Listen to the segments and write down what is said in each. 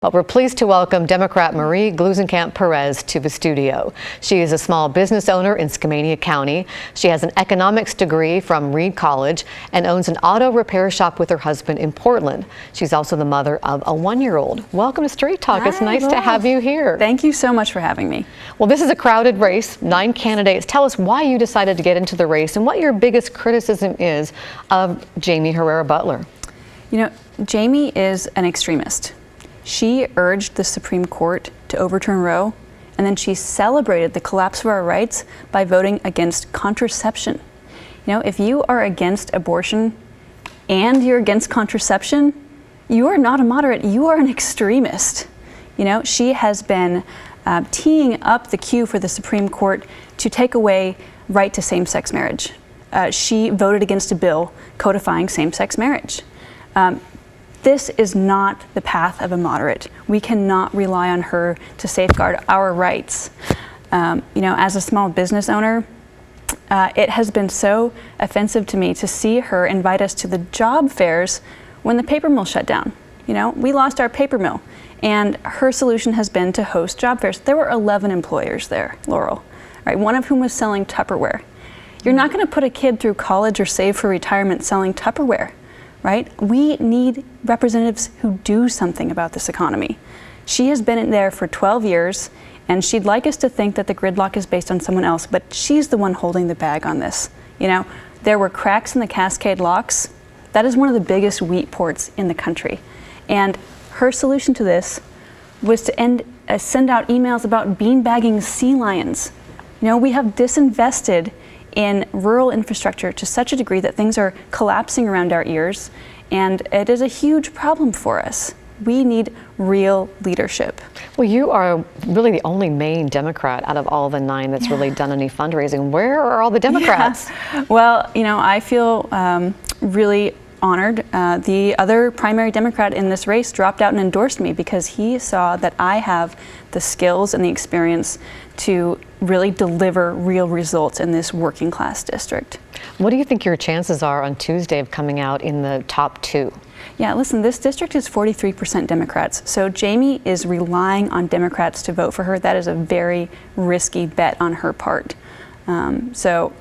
Well, we're pleased to welcome Democrat Marie Gluesenkamp Perez to the studio. She is a small business owner in Skamania County. She has an economics degree from Reed College and owns an auto repair shop with her husband in Portland. She's also the mother of a 1-year-old. Welcome to Straight Talk. It's nice to have you here. Thank you so much for having me. Well, this is a crowded race, 9 candidates. Tell us why you decided to get into the race and what your biggest criticism is of Jaime Herrera Beutler. You know, Jaime is an extremist. She urged the Supreme Court to overturn Roe, and then she celebrated the collapse of our rights by voting against contraception. You know, if you are against abortion and you're against contraception, you are not a moderate, you are an extremist. You know, she has been teeing up the queue for the Supreme Court to take away right to same-sex marriage. She voted against a bill codifying same-sex marriage. This is not the path of a moderate. We cannot rely on her to safeguard our rights. You know, as a small business owner, it has been so offensive to me to see her invite us to the job fairs when the paper mill shut down. You know, we lost our paper mill, and her solution has been to host job fairs. There were 11 employers there, Laurel, right? One of whom was selling Tupperware. You're not going to put a kid through college or save for retirement selling Tupperware. Right? We need representatives who do something about this economy. She has been in there for 12 years, and she'd like us to think that the gridlock is based on someone else, but she's the one holding the bag on this. You know, there were cracks in the Cascade locks. That is one of the biggest wheat ports in the country. And her solution to this was to send out emails about beanbagging sea lions. You know, we have disinvested in rural infrastructure to such a degree that things are collapsing around our ears, and it is a huge problem for us. We need real leadership. Well, you are really the only Maine Democrat out of all the 9 that's really done any fundraising. Where are all the Democrats? Yeah. Well, you know, I feel really honored. The other primary Democrat in this race dropped out and endorsed me because he saw that I have the skills and the experience to really deliver real results in this working class district. What do you think your chances are on Tuesday of coming out in the top 2? Yeah, listen, this district is 43% Democrats, so Jaime is relying on Democrats to vote for her. That is a very risky bet on her part. So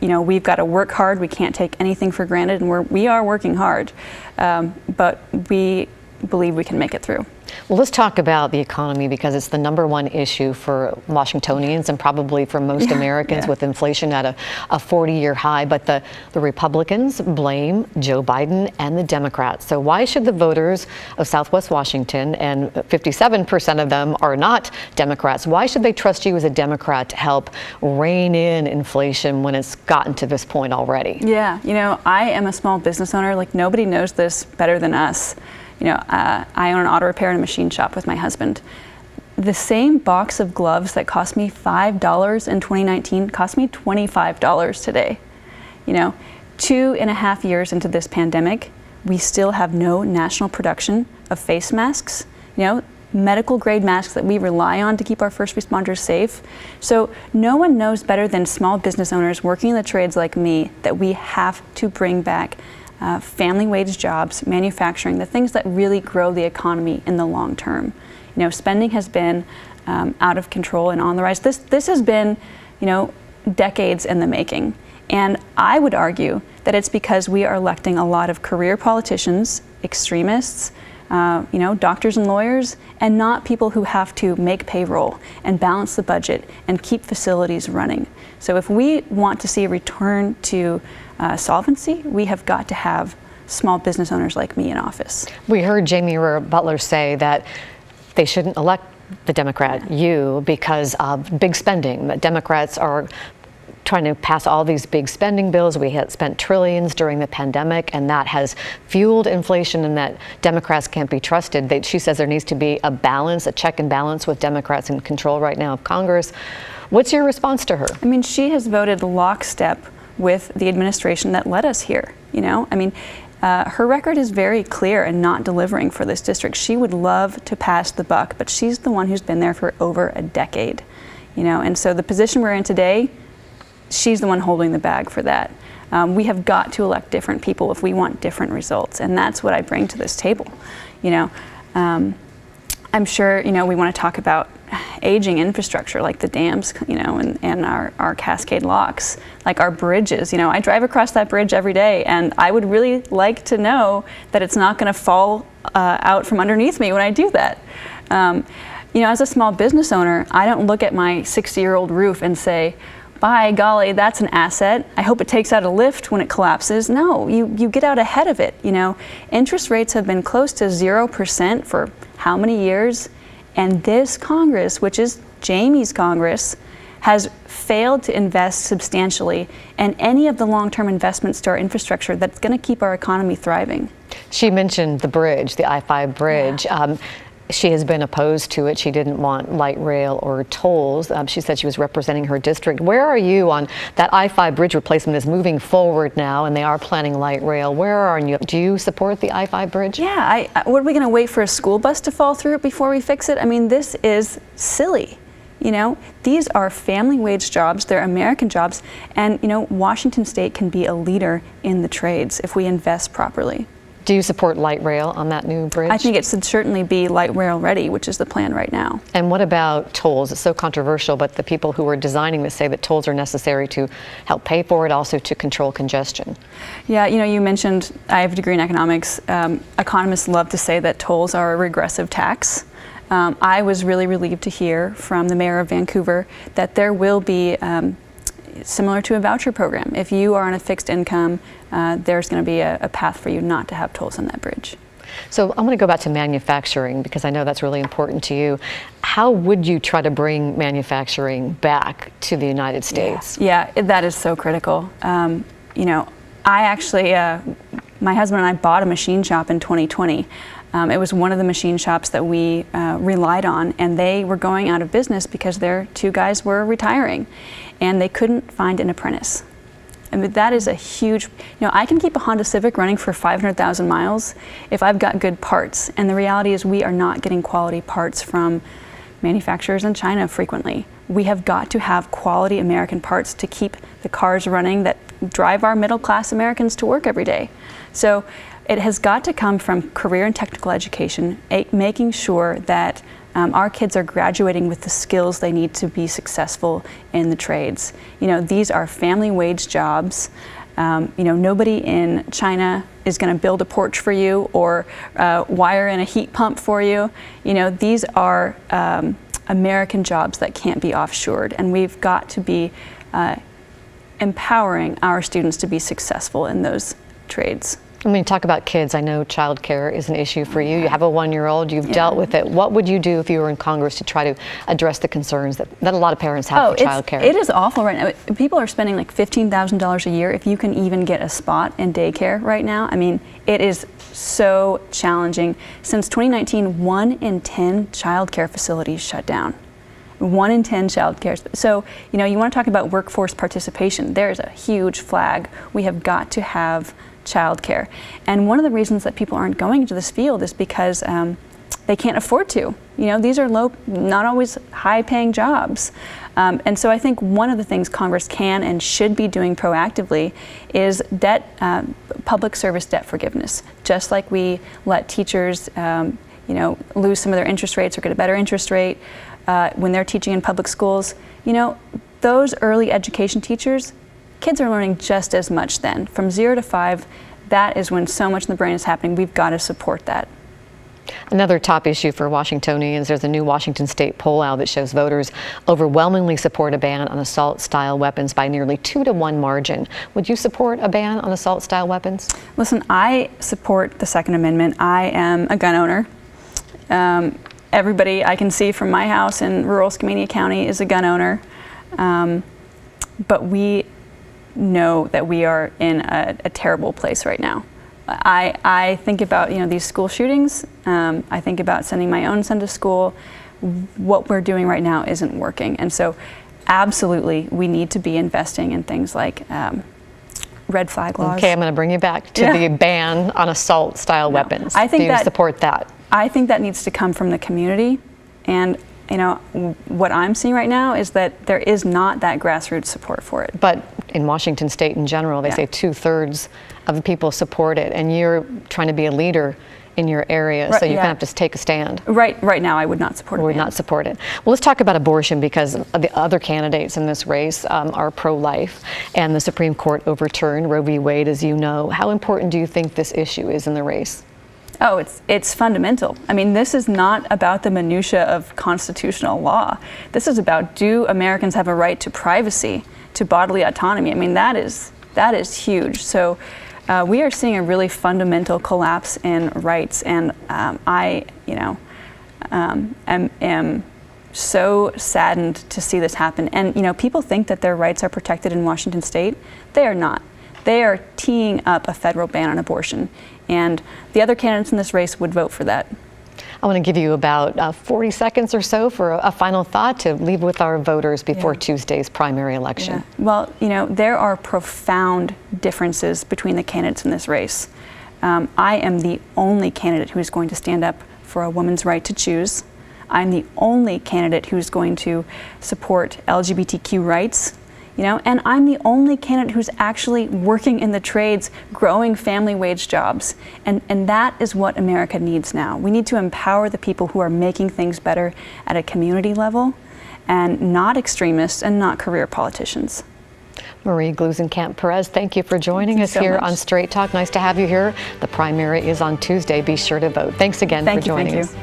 you know, we've got to work hard. We can't take anything for granted, and we are working hard, but we believe we can make it through. Well, let's talk about the economy because it's the #1 issue for Washingtonians and probably for most Americans with inflation at a 40-year high. But the Republicans blame Joe Biden and the Democrats. So why should the voters of Southwest Washington, and 57% of them are not Democrats, why should they trust you as a Democrat to help rein in inflation when it's gotten to this point already? Yeah, you know, I am a small business owner. Like, nobody knows this better than us. You know, I own an auto repair and a machine shop with my husband. The same box of gloves that cost me $5 in 2019 cost me $25 today. You know, 2.5 years into this pandemic, we still have no national production of face masks, you know, medical grade masks that we rely on to keep our first responders safe. So no one knows better than small business owners working in the trades like me that we have to bring back family wage jobs, manufacturing, the things that really grow the economy in the long term. You know, spending has been out of control and on the rise. This has been, you know, decades in the making. And I would argue that it's because we are electing a lot of career politicians, extremists, you know, doctors and lawyers, and not people who have to make payroll and balance the budget and keep facilities running. So if we want to see a return to solvency, we have got to have small business owners like me in office. We heard Jaime Herrera Beutler say that they shouldn't elect the Democrat, you, because of big spending. That Democrats are trying to pass all these big spending bills. We had spent trillions during the pandemic, and that has fueled inflation, and that Democrats can't be trusted. She says there needs to be a balance, a check and balance with Democrats in control right now of Congress. What's your response to her? I mean, she has voted lockstep with the administration that led us here. You know, I mean, her record is very clear in not delivering for this district. She would love to pass the buck, but she's the one who's been there for over a decade. You know, and so the position we're in today, she's the one holding the bag for that. We have got to elect different people if we want different results, and that's what I bring to this table. You know, I'm sure, we want to talk about aging infrastructure like the dams, and our cascade locks, like our bridges. I drive across that bridge every day, and I would really like to know that it's not going to fall out from underneath me when I do that. As a small business owner, I don't look at my 60-year-old roof and say, by golly, that's an asset. I hope it takes out a lift when it collapses. No, you get out ahead of it. Interest rates have been close to 0% for how many years? And this Congress, which is Jaime's Congress, has failed to invest substantially in any of the long-term investments to our infrastructure that's going to keep our economy thriving. She mentioned the bridge, the I-5 bridge. Yeah. She has been opposed to it. She didn't want light rail or tolls. She said she was representing her district. Where are you on that I-5 bridge replacement is moving forward now, and they are planning light rail. Where are you? Do you support the I-5 bridge? Yeah. What are we going to wait for a school bus to fall through it before we fix it? I mean, this is silly. These are family wage jobs. They're American jobs. And, Washington State can be a leader in the trades if we invest properly. Do you support light rail on that new bridge? I think it should certainly be light rail ready, which is the plan right now. And what about tolls? It's so controversial, but the people who are designing this say that tolls are necessary to help pay for it, also to control congestion. Yeah, you mentioned I have a degree in economics. Economists love to say that tolls are a regressive tax. I was really relieved to hear from the mayor of Vancouver that there will be similar to a voucher program. If you are on a fixed income, there's going to be a path for you not to have tolls on that bridge. So I'm going to go back to manufacturing because I know that's really important to you. How would you try to bring manufacturing back to the United States? Yeah, that is so critical. I actually, my husband and I bought a machine shop in 2020. It was one of the machine shops that we relied on, and they were going out of business because their two guys were retiring, and they couldn't find an apprentice. I mean, that is a huge, I can keep a Honda Civic running for 500,000 miles if I've got good parts, and the reality is we are not getting quality parts from manufacturers in China frequently. We have got to have quality American parts to keep the cars running that drive our middle-class Americans to work every day. So it has got to come from career and technical education, making sure that our kids are graduating with the skills they need to be successful in the trades. These are family wage jobs. Nobody in China is going to build a porch for you or wire in a heat pump for you. These are American jobs that can't be offshored, and we've got to be empowering our students to be successful in those trades. When you talk about kids, I know child care is an issue for you. You have a 1-year-old, you've dealt with it. What would you do if you were in Congress to try to address the concerns that a lot of parents have for child care? It is awful right now. People are spending like $15,000 a year if you can even get a spot in daycare right now. I mean, it is so challenging. Since 2019, 1 in 10 child care facilities shut down. 1 in 10 child care. So, you want to talk about workforce participation. There's a huge flag. We have got to have childcare. And one of the reasons that people aren't going into this field is because they can't afford to. These are low, not always high-paying jobs. And so I think one of the things Congress can and should be doing proactively is public service debt forgiveness. Just like we let teachers, lose some of their interest rates or get a better interest rate when they're teaching in public schools. Those early education teachers, kids are learning just as much then. From 0 to 5, that is when so much in the brain is happening. We've got to support that. Another top issue for Washingtonians, there's a new Washington State poll out that shows voters overwhelmingly support a ban on assault-style weapons by nearly 2-to-1 margin. Would you support a ban on assault-style weapons? Listen, I support the Second Amendment. I am a gun owner. Everybody I can see from my house in rural Skamania County is a gun owner. But we know that we are in a terrible place right now. I think about these school shootings. I think about sending my own son to school. What we're doing right now isn't working, and so absolutely we need to be investing in things like red flag laws. Okay, I'm going to bring you back to the ban on assault-style weapons. I think Do you support that? I think that needs to come from the community, and what I'm seeing right now is that there is not that grassroots support for it. But in Washington State in general, they say 2/3 of the people support it, and you're trying to be a leader in your area, so you kind of have to take a stand. Right now, I would not support it. Would not support it. Well, let's talk about abortion, because the other candidates in this race are pro-life, and the Supreme Court overturned Roe v. Wade, as you know. How important do you think this issue is in the race? Oh, it's fundamental. I mean, this is not about the minutia of constitutional law. This is about, do Americans have a right to privacy, to bodily autonomy? I mean, that is huge. So we are seeing a really fundamental collapse in rights, and I am so saddened to see this happen. And people think that their rights are protected in Washington State. They are not. They are teeing up a federal ban on abortion, and the other candidates in this race would vote for that. I want to give you about 40 seconds or so for a final thought to leave with our voters before Tuesday's primary election. Yeah. Well, there are profound differences between the candidates in this race. I am the only candidate who is going to stand up for a woman's right to choose. I'm the only candidate who is going to support LGBTQ rights. And I'm the only candidate who's actually working in the trades, growing family wage jobs. And that is what America needs now. We need to empower the people who are making things better at a community level, and not extremists and not career politicians. Marie Gluesenkamp Perez, thank you for joining us here on Straight Talk. Nice to have you here. The primary is on Tuesday. Be sure to vote. Thanks again for joining us.